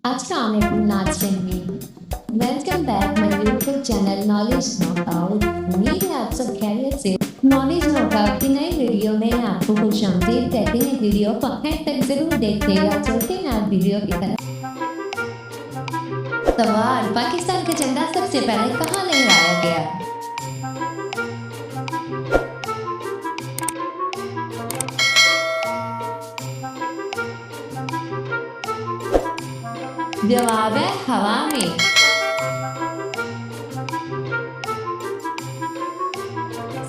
Assalamu alaikum नाज़रीन, welcome back my YouTube channel knowledge knockout. उम्मीद है आप सब खैरियत से। नॉलेज नॉकआउट की नई वीडियो में आपको खुशामदीद कहते हैं। वीडियो को एंड तक जरूर देखिएगा। चलते हैं आप वीडियो की तरफ। सवाल, पाकिस्तान का झंडा सबसे पहले कहाँ लहराया गया? जवाब है हवा में।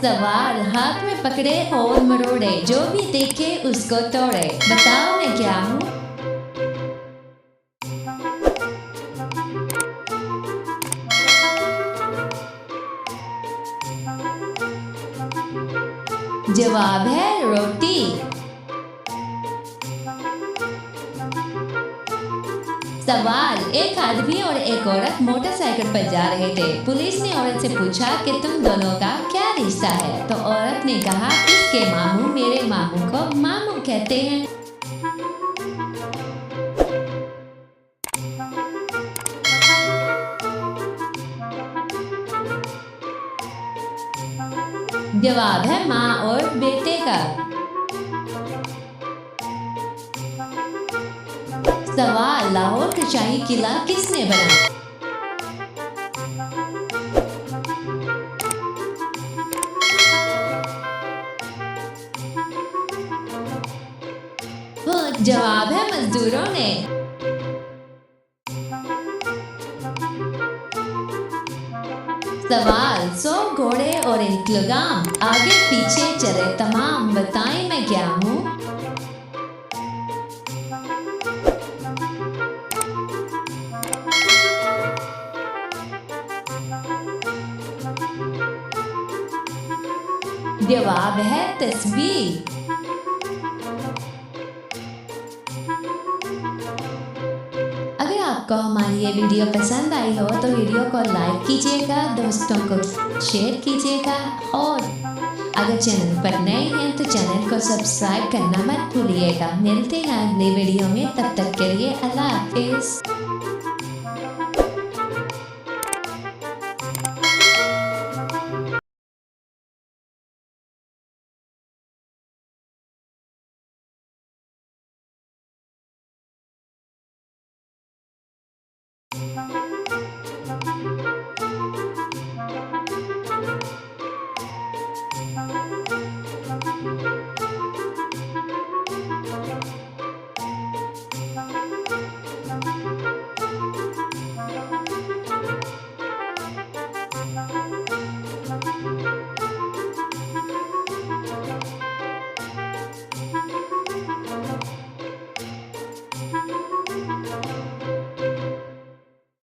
सवाल, हाथ में पकड़े और मरोड़े, जो भी देखे उसको तोड़े, बताओ मैं क्या हूँ? जवाब है रोटी। सवाल, एक आदमी और एक औरत मोटरसाइकिल पर जा रहे थे। पुलिस ने औरत से पूछा कि तुम दोनों का क्या रिश्ता है? तो औरत ने कहा, इसके मामू मेरे मामू को मामू कहते हैं। जवाब है माँ और बेटे का। सवाल, लाहौर का शाही किला किसने बनाया? जवाब है मजदूरों ने। सवाल, 100 घोड़े और एक लगाम, आगे पीछे चले तमाम, बताएं मैं क्या हूँ? जवाब है तस्बीह। अगर आपको हमारी ये वीडियो पसंद आई हो तो वीडियो को लाइक कीजिएगा, दोस्तों को शेयर कीजिएगा, और अगर चैनल पर नए हैं तो चैनल को सब्सक्राइब करना मत भूलिएगा। मिलते हैं अगली वीडियो में, तब तक के लिए अल्लाह हाफिज़।